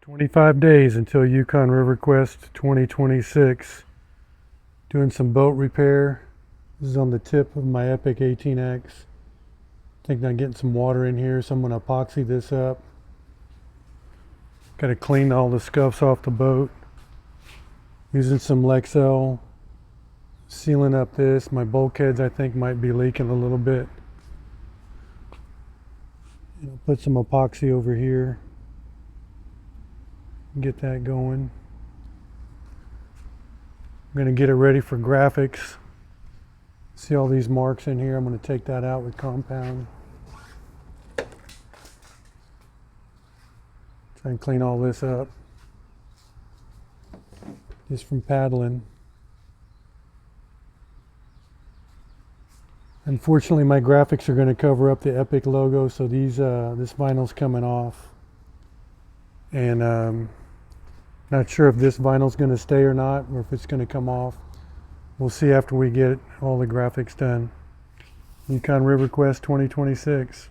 25 days until Yukon River Quest 2026. Doing some boat repair. This is on the tip of my Epic 18X. Think I'm getting some water in here, so I'm going to epoxy this up. Got to clean all the scuffs off the boat. Using some Lexel. Sealing up this. My bulkheads I think might be leaking a little bit. Put some epoxy over here. Get that going. I'm going to get it ready for graphics. See all these marks in here? I'm going to take that out with compound. Try and clean all this up. Just from paddling. Unfortunately, my graphics are going to cover up the Epic logo, so this vinyl's coming off. And not sure if this vinyl's going to stay or not, or if it's going to come off. We'll see after we get all the graphics done. Yukon River Quest 2026.